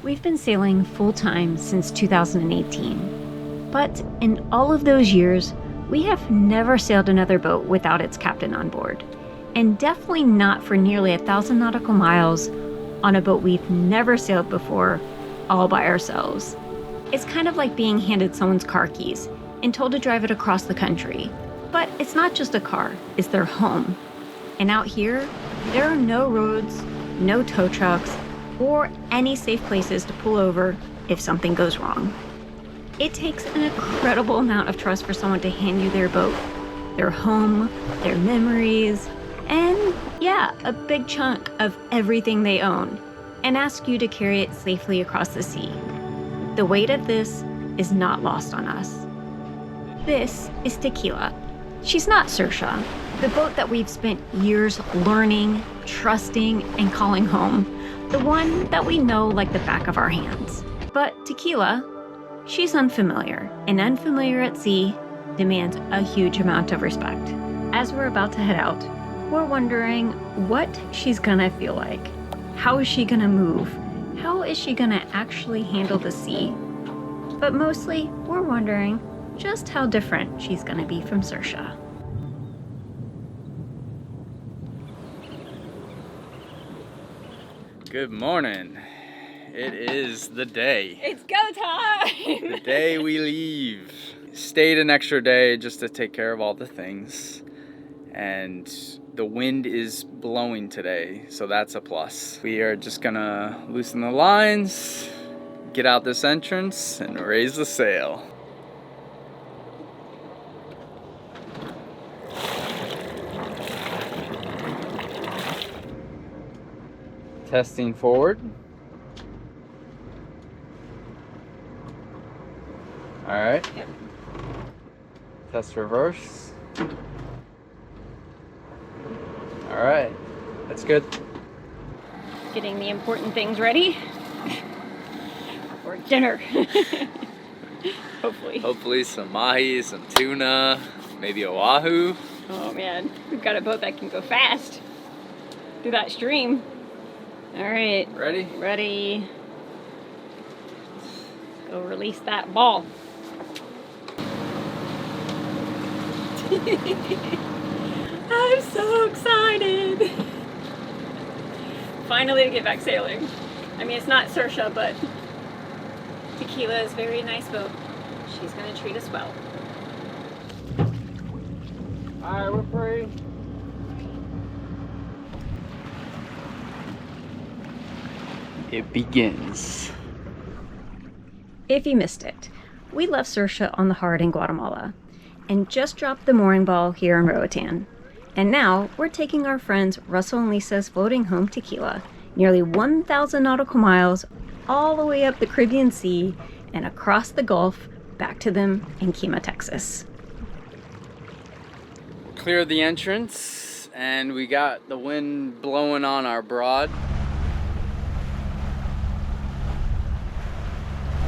We've been sailing full-time since 2018, but in all of those years, we have never sailed another boat without its captain on board, and definitely not for nearly 1,000 nautical miles on a boat we've never sailed before, all by ourselves. It's kind of like being handed someone's car keys and told to drive it across the country. But it's not just a car, it's their home. And out here, there are no roads, no tow trucks, or any safe places to pull over if something goes wrong. It takes an incredible amount of trust for someone to hand you their boat, their home, their memories, and yeah, a big chunk of everything they own, and ask you to carry it safely across the sea. The weight of this is not lost on us. This is Tequila. She's not Saoirse, the boat that we've spent years learning, trusting, and calling home. The one that we know like the back of our hands. But Tequila, she's unfamiliar, and unfamiliar at sea demands a huge amount of respect. As we're about to head out, we're wondering what she's gonna feel like. How is she gonna move? How is she gonna actually handle the sea? But mostly, we're wondering just how different she's gonna be from Saoirse. Good morning. It is the day. It's go time! The day we leave. Stayed an extra day just to take care of all the things. And the wind is blowing today, so that's a plus. We are just gonna loosen the lines, get out this entrance, and raise the sail. Testing forward. All right. Yep. Test reverse. All right. That's good. Getting the important things ready for dinner. Hopefully. Hopefully some mahi, some tuna, maybe a wahoo. Oh man, we've got a boat that can go fast through that stream. All right. Ready? Ready. Go release that ball. I'm so excited. Finally to get back sailing. I mean, it's not Saoirse, but Tequila is a very nice boat. She's gonna treat us well. All right, we're free. It begins. If you missed it, we left Saoirse on the hard in Guatemala and just dropped the mooring ball here in Roatan. And now we're taking our friends Russell and Lisa's floating home Tequila, nearly 1,000 nautical miles, all the way up the Caribbean Sea and across the Gulf back to them in Kemah, Texas. Cleared the entrance and we got the wind blowing on our broad.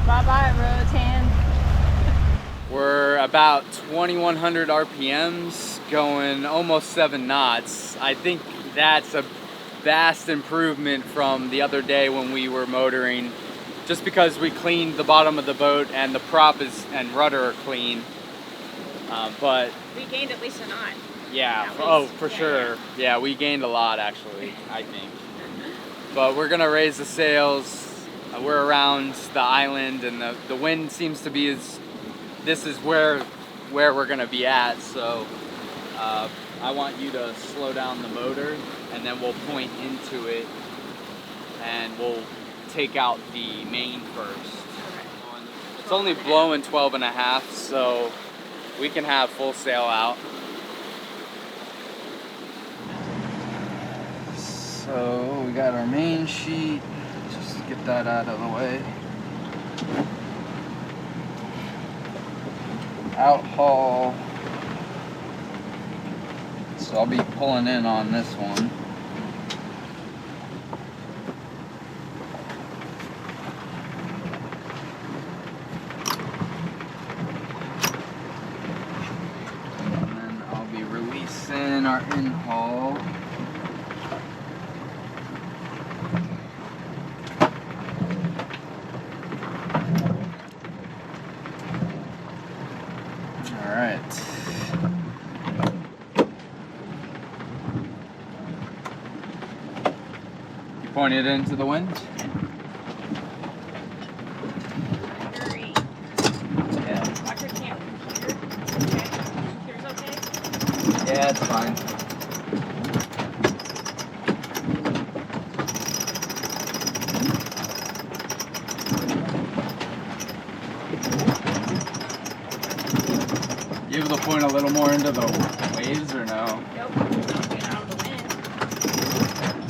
Bye-bye, Roatan. We're about 2,100 RPMs, going almost 7 knots. I think that's a vast improvement from the other day when we were motoring, just because we cleaned the bottom of the boat and the prop and rudder are clean. But We gained at least a knot. yeah, At oh, least. for Yeah, sure. Yeah, we gained a lot actually, I think. But we're gonna raise the sails. We're around the island and the wind seems to be this is where we're gonna be at, so I want you to slow down the motor and then we'll point into it and we'll take out the main first. It's only blowing 12.5, so we can have full sail out. So we got our main sheet, just get that out of the way. Out haul. So I'll be pulling in on this one. And then I'll be releasing our in haul. point it into the wind. Yeah. Watch your camera. Okay. Here's okay? Yeah, it's fine. You able to point a little more into the waves or no? Nope. Don't get out of the wind.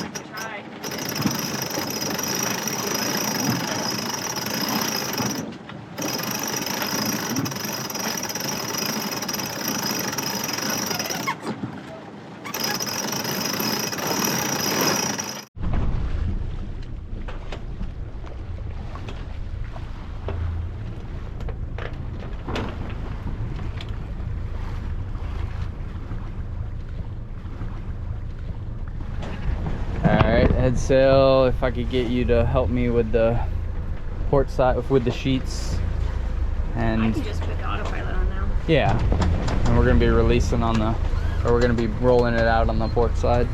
I can try. Alright, head sail. If I could get you to help me with the port side, with the sheets. I And can just put the autopilot on now. yeah, and we're gonna be releasing on the, or we're gonna be rolling it out on the port side.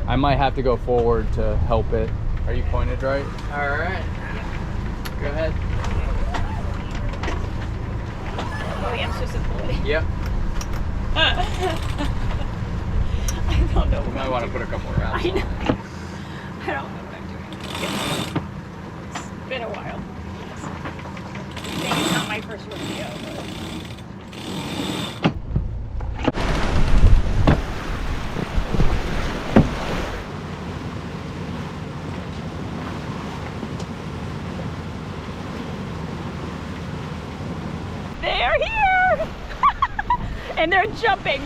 I might have to go forward to help it. Are you pointed right? Alright. Go ahead. Oh yeah, I'm supposed to pull it. Yep. I don't know. You might want to put a couple of rounds. I know. I don't know what I'm doing. It's been a while. Maybe it's not my first rodeo, but... They're here! And they're jumping.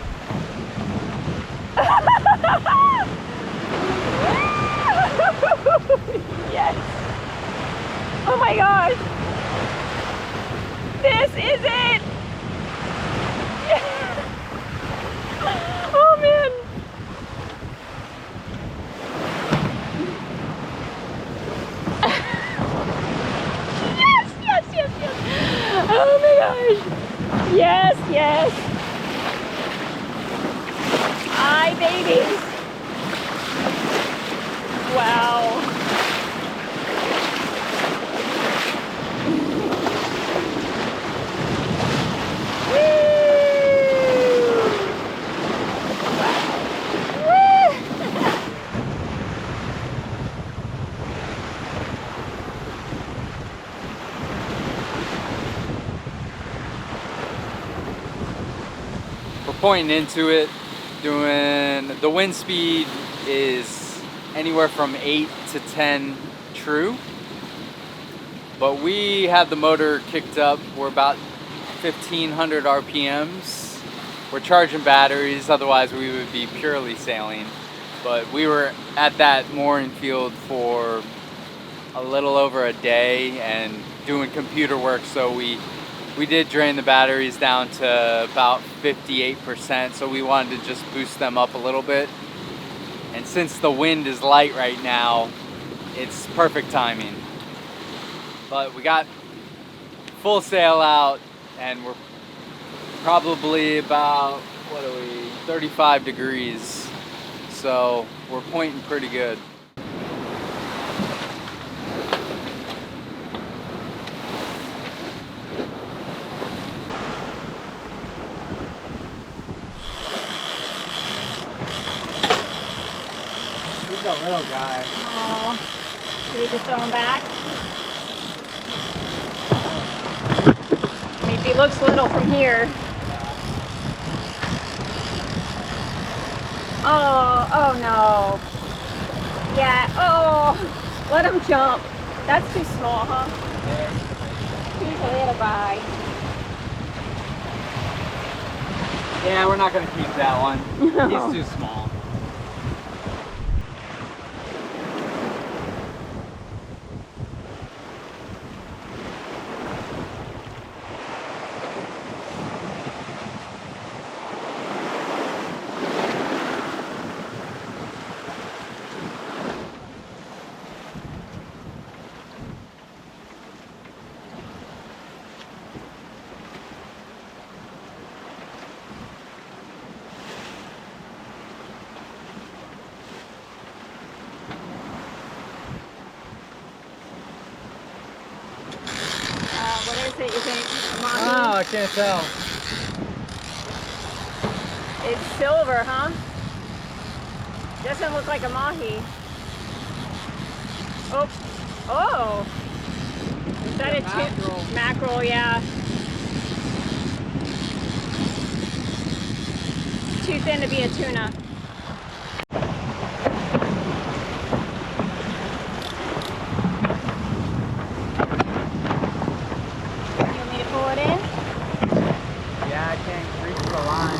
Yes. Oh my gosh. This is it. Yes. Oh man. Yes, yes, yes, yes. Oh my gosh. Yes, yes. Hi, babies. Wow. We're pointing into it, doing, the wind speed is anywhere from 8 to 10 true, but we have the motor kicked up. We're about 1500 RPMs. We're charging batteries, otherwise we would be purely sailing, but we were at that mooring field for a little over a day and doing computer work, so we did drain the batteries down to about 58%, so we wanted to just boost them up a little bit. And since the wind is light right now, it's perfect timing. But we got full sail out and we're probably about, 35 degrees. So we're pointing pretty good. He's a little guy. Oh, should we just throw him back? I mean, if he looks little from here. Oh no. Yeah, oh, let him jump. That's too small, huh? He's a little guy. Yeah, we're not gonna keep that one. No. He's too small. it, you think? Mahi? Oh, I can't tell. It's silver, huh? Doesn't look like a mahi. Oh, oh! Is that a mackerel? Mackerel, yeah. Too thin to be a tuna. You want me to pull it in? Yeah, I can't reach the line.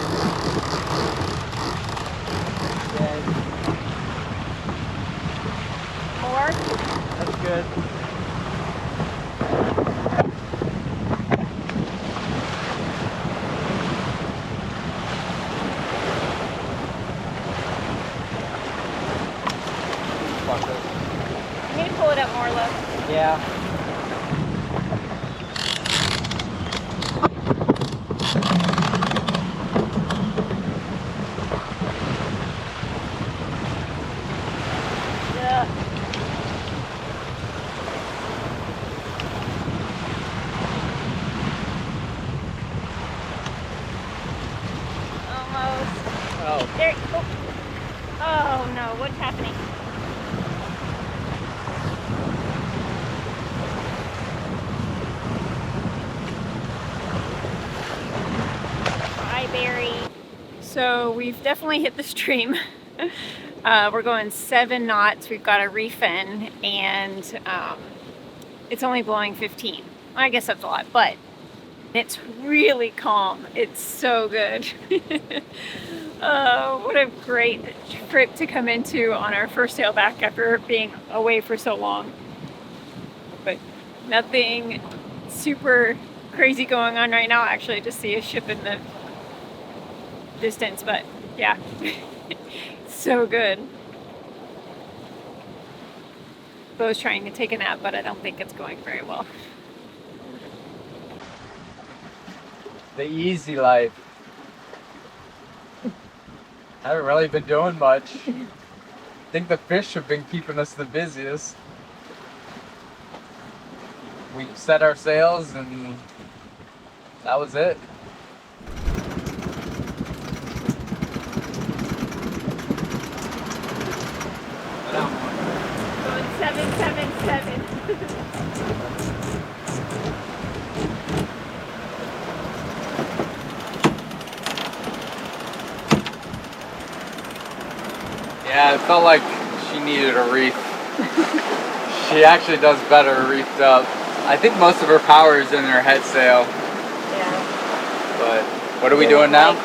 Yeah, More? that's good. You need to pull it up more, look. Yeah. Yeah. Almost. Oh. There. Oh. Oh no, what's happening? Hi, Barry. So we've definitely hit the stream. We're going 7 knots. We've got a reef in, and it's only blowing 15. I guess that's a lot, but it's really calm. It's so good. What a great trip to come into on our first sail back after being away for so long. But nothing super crazy going on right now. Actually, I just see a ship in the distance, but yeah, so good. Beau's trying to take a nap, but I don't think it's going very well. The easy life. Haven't really been doing much. I think the fish have been keeping us the busiest. We set our sails and that was it. Going 777. Yeah, it felt like she needed a reef. She actually does better reefed up. I think most of her power is in her head sail. Yeah. But what are we doing now?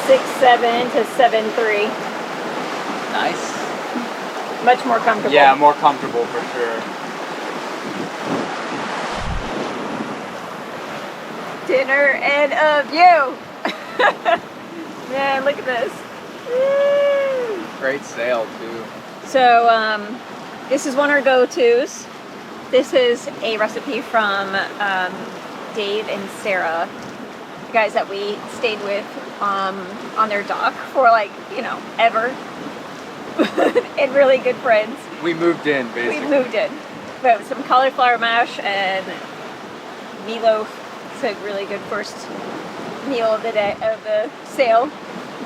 6-7 to 7-3. Nice. Much more comfortable. Yeah, more comfortable for sure. Dinner and a view. Man, look at this. Woo. Great sail too. So this is one of our go-tos. This is a recipe from Dave and Sarah, the guys that we stayed with on their dock for ever. And really good friends. We moved in basically. We moved in. But some cauliflower mash and meatloaf. It's a really good first meal of the day, of the sail,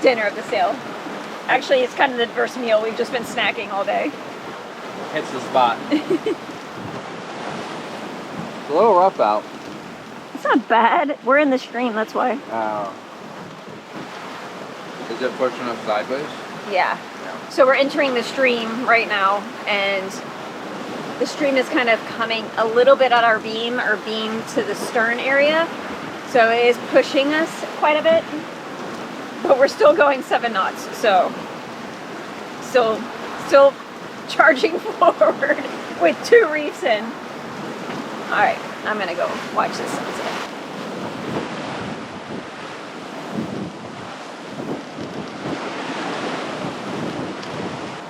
dinner of the sail. Actually, it's kind of the first meal. We've just been snacking all day. Hits the spot. It's a little rough out. It's not bad. We're in the stream, that's why. Oh. Is it pushing us sideways? Yeah. So we're entering the stream right now, and the stream is kind of coming a little bit at our beam to the stern area. So it is pushing us quite a bit, but we're still going 7 knots. So still charging forward with 2 reefs in. All right, I'm gonna go watch this sunset.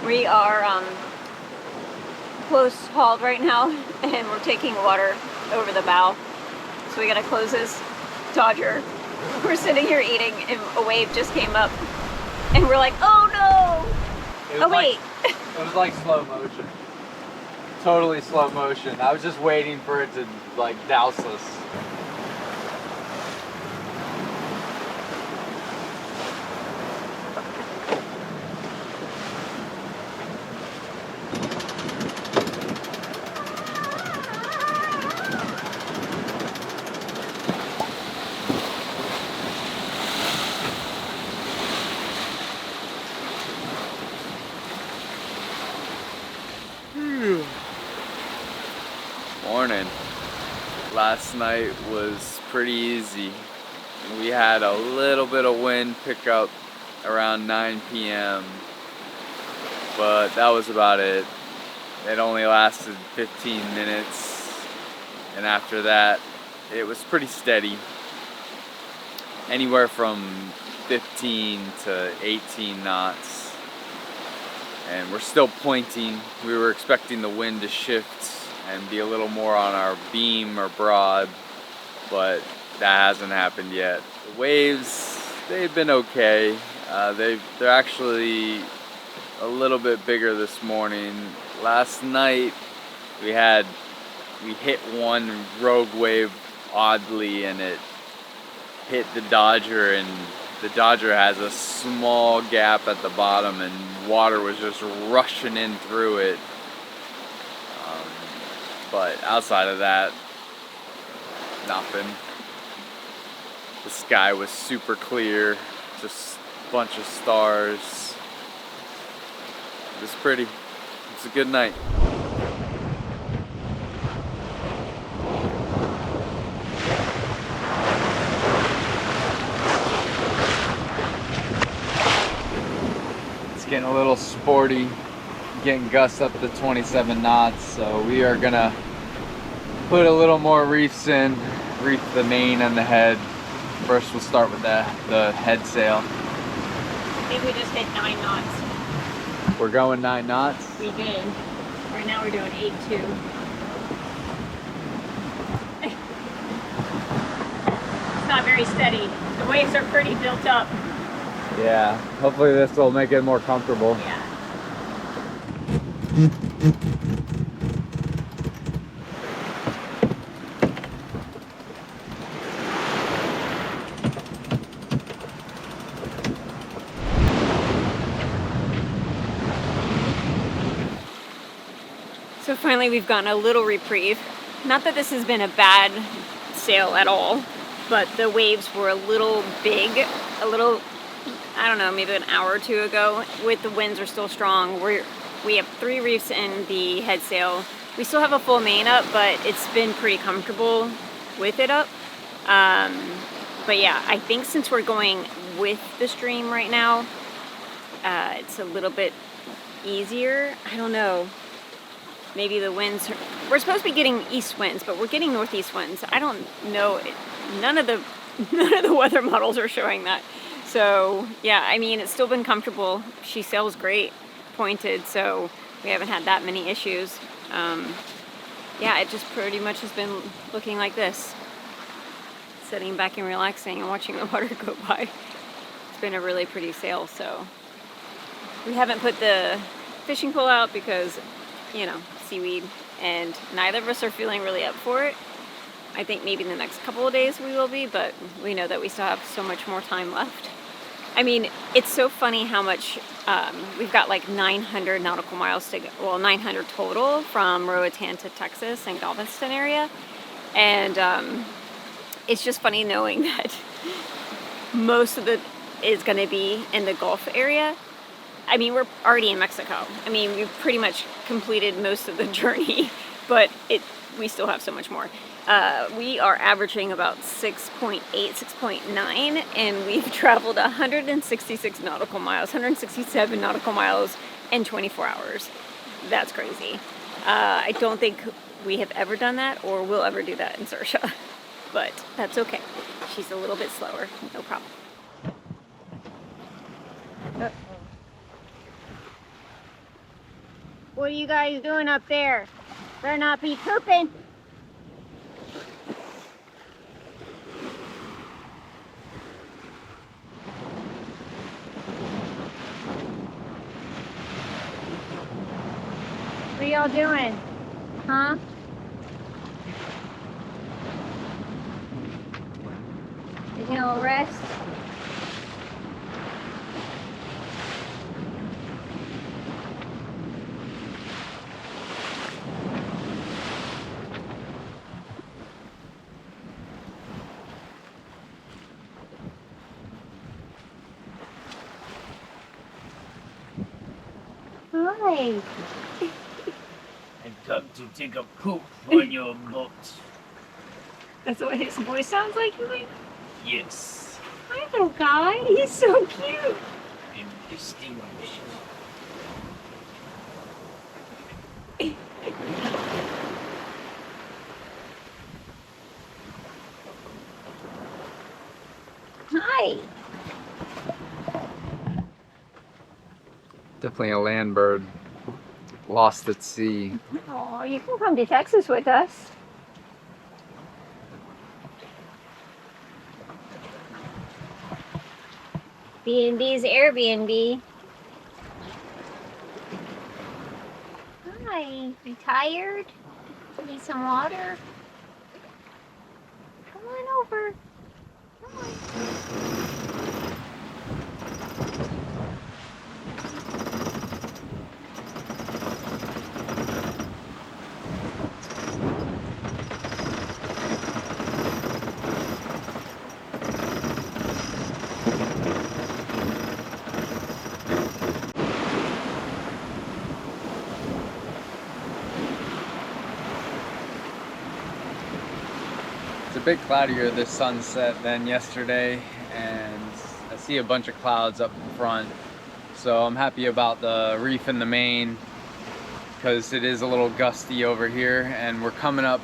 We are close hauled right now, and we're taking water over the bow. So we gotta close this dodger. We're sitting here eating, and a wave just came up, and we're like, oh no! Oh wait! It was like slow motion. totally slow motion. I was just waiting for it to like douse us. Morning. Last night was pretty easy. We had a little bit of wind pick up around 9 p.m. but that was about it. It only lasted 15 minutes, and after that it was pretty steady. Anywhere from 15 to 18 knots. And we're still pointing. We were expecting the wind to shift and be a little more on our beam or broad, but that hasn't happened yet. The waves, they've been okay. They're actually a little bit bigger this morning. Last night we hit one rogue wave oddly, and it hit the Dodger, and the Dodger has a small gap at the bottom, and water was just rushing in through it. But outside of that, nothing. The sky was super clear, just a bunch of stars. It was pretty. It was a good night. It's getting a little sporty. Getting gusts up to 27 knots, so we are gonna put a little more reefs in, reef the main and the head. First we'll start with the head sail. I think we just hit 9 knots. We're going 9 knots? We did. Right now we're doing 8.2. It's not very steady. The waves are pretty built up. Yeah, hopefully this will make it more comfortable. Yeah. So finally we've gotten a little reprieve. Not that this has been a bad sail at all, but the waves were a little big, I don't know, maybe an hour or two ago. With the winds are still strong. We have 3 reefs in the head sail. We still have a full main up, but it's been pretty comfortable with it up. But yeah, I think since we're going with the stream right now, it's a little bit easier. I don't know. Maybe the winds, we're supposed to be getting east winds, but we're getting northeast winds. I don't know. None of the weather models are showing that. So yeah, I mean, it's still been comfortable. She sails great, pointed, so we haven't had that many issues. Yeah, it just pretty much has been looking like this. Sitting back and relaxing and watching the water go by. It's been a really pretty sail, so we haven't put the fishing pole out because, you know, seaweed, and neither of us are feeling really up for it. I think maybe in the next couple of days we will be, but we know that we still have so much more time left. I mean, it's so funny how much, we've got like 900 nautical miles to go, well, 900 total from Roatan to Texas and Galveston area. And it's just funny knowing that most of it is going to be in the Gulf area. I mean, we're already in Mexico. I mean, we've pretty much completed most of the journey, but we still have so much more. We are averaging about 6.8, 6.9, and we've traveled 166 nautical miles, 167 nautical miles in 24 hours. That's crazy. I don't think we have ever done that or will ever do that in Saoirse, but that's okay. She's a little bit slower, no problem. What are you guys doing up there? Better not be pooping. What are y'all doing? Huh? Taking a little rest? Hi. I've come to take a poop on your boat. That's what his voice sounds like, Louis? Yes, Hi, little guy. He's so cute. I'm distinguished. Hi. Definitely a land bird. Lost at sea. Oh, you can come to Texas with us. B&B's Airbnb. Hi. You tired? Need some water? Come on over. Come on. It's a bit cloudier this sunset than yesterday, and I see a bunch of clouds up in front. So I'm happy about the reef in the main because it is a little gusty over here, and we're coming up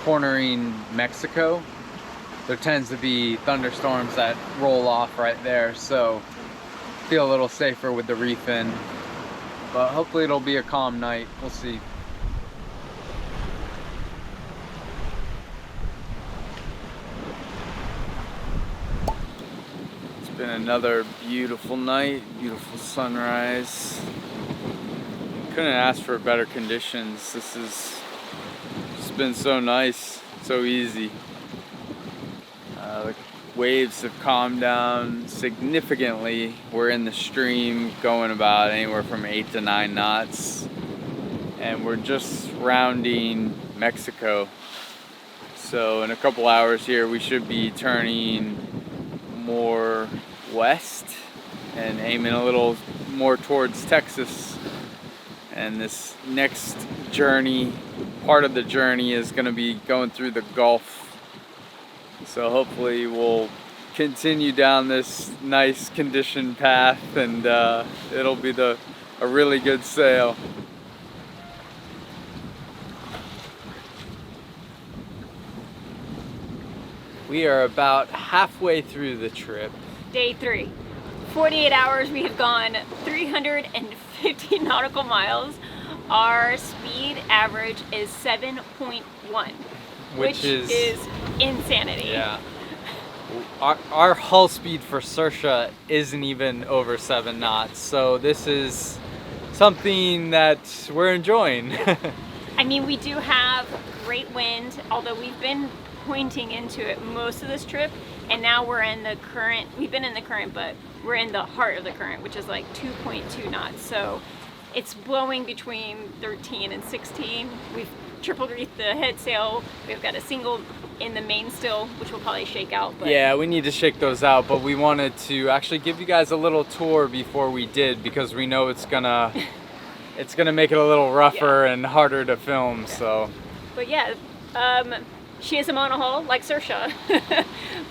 cornering Mexico. There tends to be thunderstorms that roll off right there, so feel a little safer with the reef in. But hopefully it'll be a calm night. We'll see. It's been another beautiful night, beautiful sunrise. Couldn't ask for better conditions. This has just been so nice, so easy. The waves have calmed down significantly. We're in the stream going about anywhere from 8 to 9 knots. And we're just rounding Mexico. So in a couple hours here, we should be turning more west and aiming a little more towards Texas. And this next journey, part of the journey, is going to be going through the Gulf. So hopefully we'll continue down this nice conditioned path, and it'll be a really good sail. We are about halfway through the trip. Day 3. 48 hours, we have gone 350 nautical miles. Our speed average is 7.1, which is insanity. Yeah. Our hull speed for Saoirse isn't even over 7 knots, so this is something that we're enjoying. I mean, we do have great wind, although we've been pointing into it most of this trip, and now we're in the current. We've been in the current, but we're in the heart of the current, which is like 2.2 knots. So it's blowing between 13 and 16. We've triple reefed the head sail. We've got a single in the main still, which will probably shake out. But yeah, we need to shake those out, but we wanted to actually give you guys a little tour before we did, because we know it's gonna make it a little rougher and harder to film. Yeah. So. But yeah, she is a monohull like Saoirse,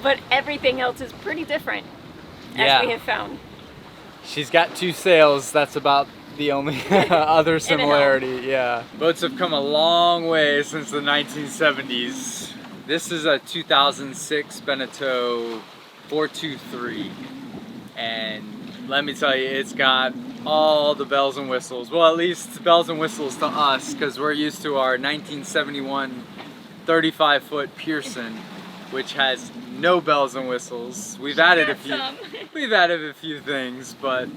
but everything else is pretty different, as we have found. She's got 2 sails. That's about the only other similarity. Yeah. Boats have come a long way since the 1970s. This is a 2006 Beneteau 423, and let me tell you, it's got all the bells and whistles. Well, at least bells and whistles to us, because we're used to our 1971 35-foot Pearson, which has no bells and whistles. We've added a few things, but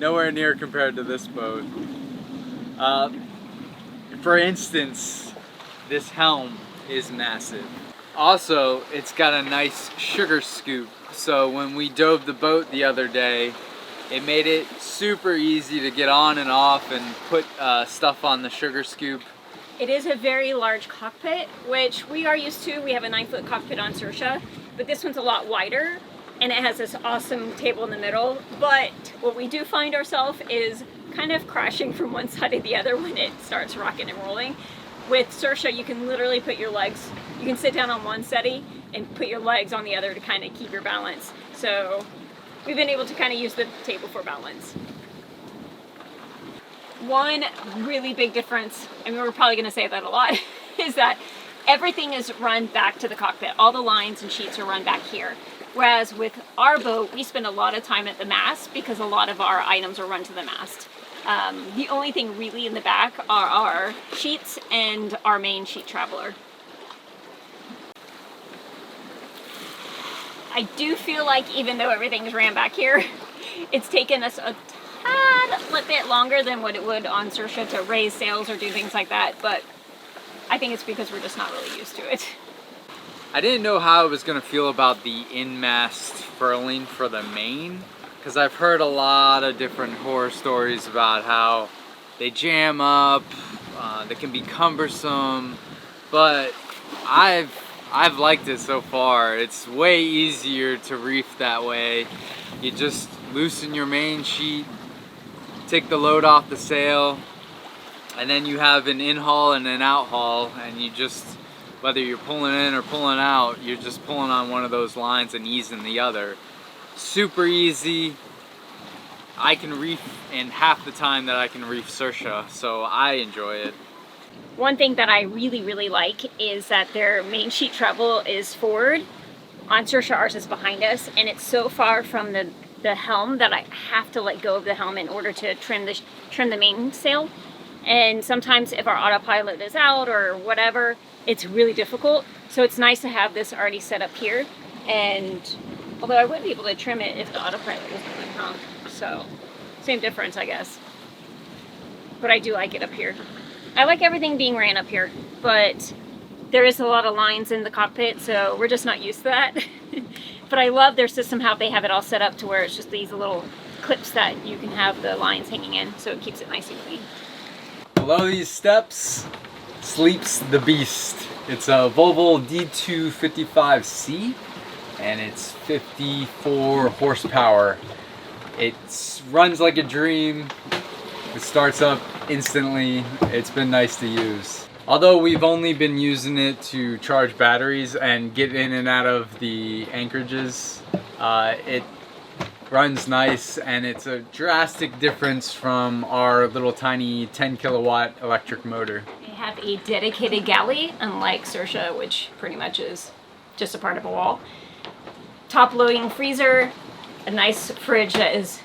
nowhere near compared to this boat. For instance, this helm is massive. Also, it's got a nice sugar scoop. So when we dove the boat the other day, it made it super easy to get on and off and put stuff on the sugar scoop. It is a very large cockpit, which we are used to. We have a 9-foot cockpit on Saoirse, but this one's a lot wider, and it has this awesome table in the middle. But what we do find ourselves is kind of crashing from one side to the other when it starts rocking and rolling. With Saoirse, you can literally put your legs, you can sit down on one settee and put your legs on the other to kind of keep your balance. So we've been able to kind of use the table for balance. One really big difference, and we're probably going to say that a lot, is that everything is run back to the cockpit. All the lines and sheets are run back here. Whereas with our boat, we spend a lot of time at the mast because a lot of our items are run to the mast. The only thing really in the back are our sheets and our main sheet traveler. I do feel like even though everything's ran back here, it's taken us a tad bit longer than what it would on Saoirse to raise sails or do things like that, but I think it's because we're just not really used to it. I didn't know how I was going to feel about the in-mast furling for the main, because I've heard a lot of different horror stories about how they jam up, they can be cumbersome, but I've liked it so far. It's way easier to reef that way. You just loosen your main sheet, take the load off the sail, and then you have an in-haul and an out-haul, and you just, whether you're pulling in or pulling out, you're just pulling on one of those lines and easing the other. Super easy. I can reef in half the time that I can reef Saoirse, so I enjoy it. One thing that I really like is that their main sheet travel is forward. On Saoirse, ours is behind us, and it's so far from the helm that I have to let go of the helm in order to trim the mainsail. And sometimes if our autopilot is out or whatever, it's really difficult. So it's nice to have this already set up here. And although I wouldn't be able to trim it if the autopilot was going wrong. So same difference, I guess. But I do like it up here. I like everything being ran up here, but there is a lot of lines in the cockpit, so we're just not used to that. But I love their system, how they have it all set up to where it's just these little clips that you can have the lines hanging in, so it keeps it nice and clean. Below these steps sleeps the beast. It's a Volvo D255C, and it's 54 horsepower. It runs like a dream. It starts up instantly. It's been nice to use. Although we've only been using it to charge batteries and get in and out of the anchorages, it runs nice, and it's a drastic difference from our little tiny 10 kilowatt electric motor. They have a dedicated galley, unlike Saoirse, which pretty much is just a part of a wall. Top loading freezer, a nice fridge that is,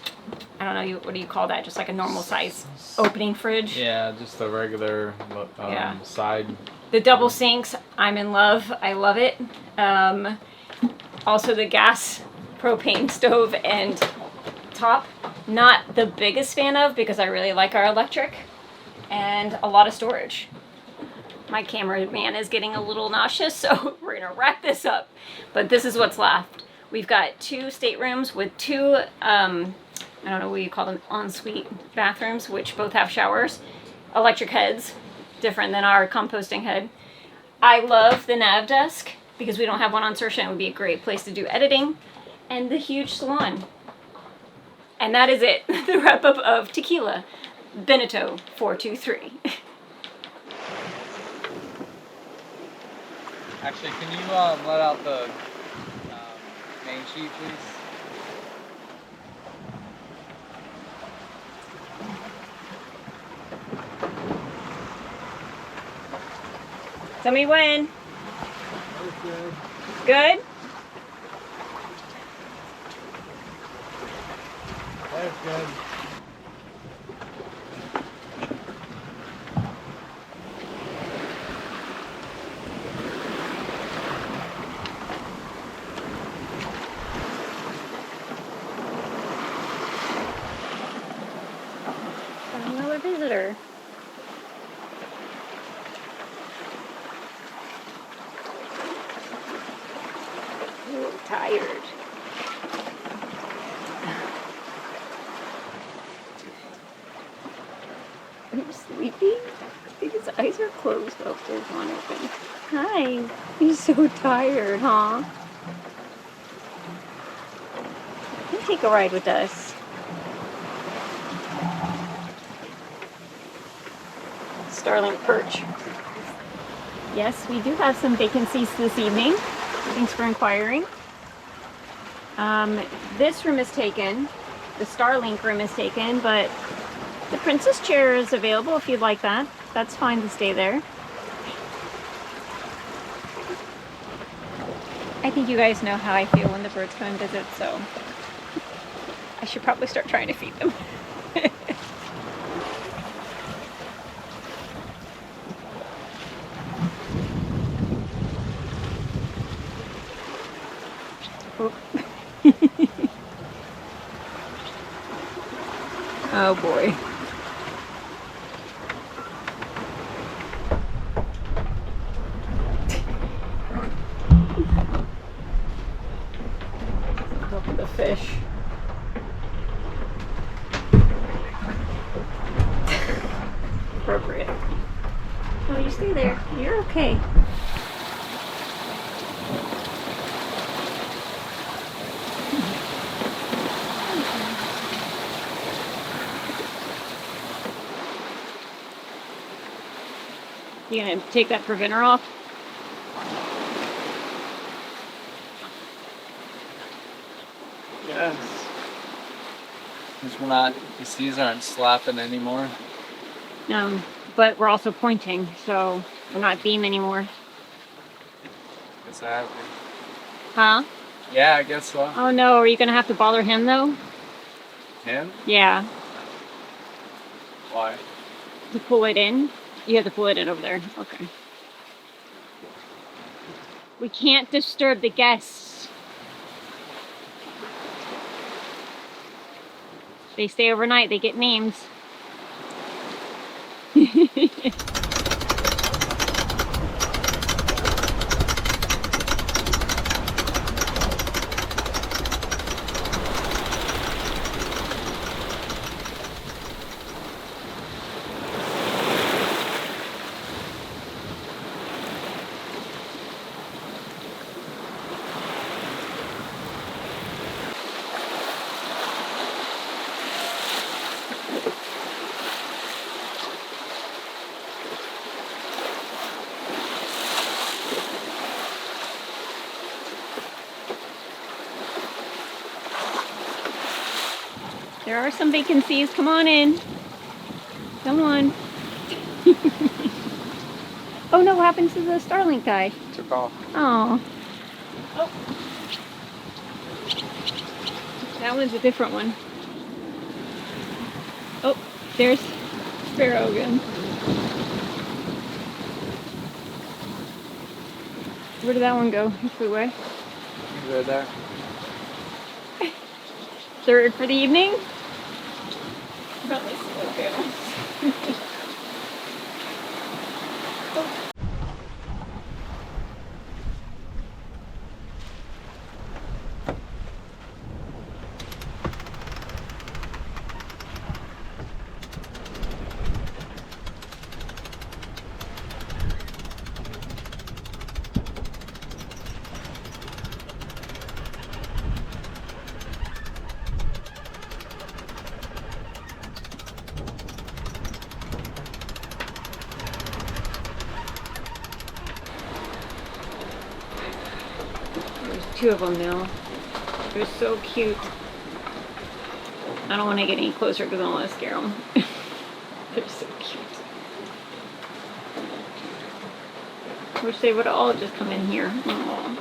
I don't know, what do you call that? Just like a normal size opening fridge? Yeah, just a regular side. The double sinks, I'm in love. I love it. Also the gas propane stove and top, not the biggest fan of because I really like our electric, and a lot of storage. My cameraman is getting a little nauseous, so we're gonna wrap this up. But this is what's left. We've got 2 staterooms with 2, I don't know what you call them, ensuite bathrooms, which both have showers. Electric heads, different than our composting head. I love the nav desk because we don't have one on Saoirse, and it would be a great place to do editing. And the huge salon. And that is it, the wrap up of Tequila, Beneteau 423. Actually, can you let out the main sheet, please? Tell me when. Good. Good? That's good. Another visitor. tired. Are you sleeping? I think his eyes are closed. Oh, there's one open. Hi. He's so tired, huh? You can take a ride with us. Starling perch. Yes, we do have some vacancies this evening. Thanks for inquiring. This room is taken. The Starlink room is taken, but the princess chair is available if you'd like that. That's fine to stay there. I think you guys know how I feel when the birds come and visit, so I should probably start trying to feed them. Oh boy. Look at the fish. Appropriate. Oh, you stay there. You're okay. You gonna take that preventer off? Yes. Because we're not, the seas aren't slapping anymore. But we're also pointing, so we're not beam anymore. Guess I have to. Huh? Yeah, I guess so. Oh no, are you gonna have to bother him though? Him? Yeah. Why? To pull it in? You have to pull it in over there. Okay. We can't disturb the guests. They stay overnight, they get names. There are some vacancies. Come on in. Come on. Oh no, what happened to the Starlink guy? Took off. Oh. Oh. That one's a different one. Oh, there's Sparrow again. Where did that one go? He flew away. He's right there. Third for the evening? About this slow down. Two of them now. They're so cute. I don't want to get any closer because I don't want to scare them. They're so cute. Wish they would all just come in here. Aww.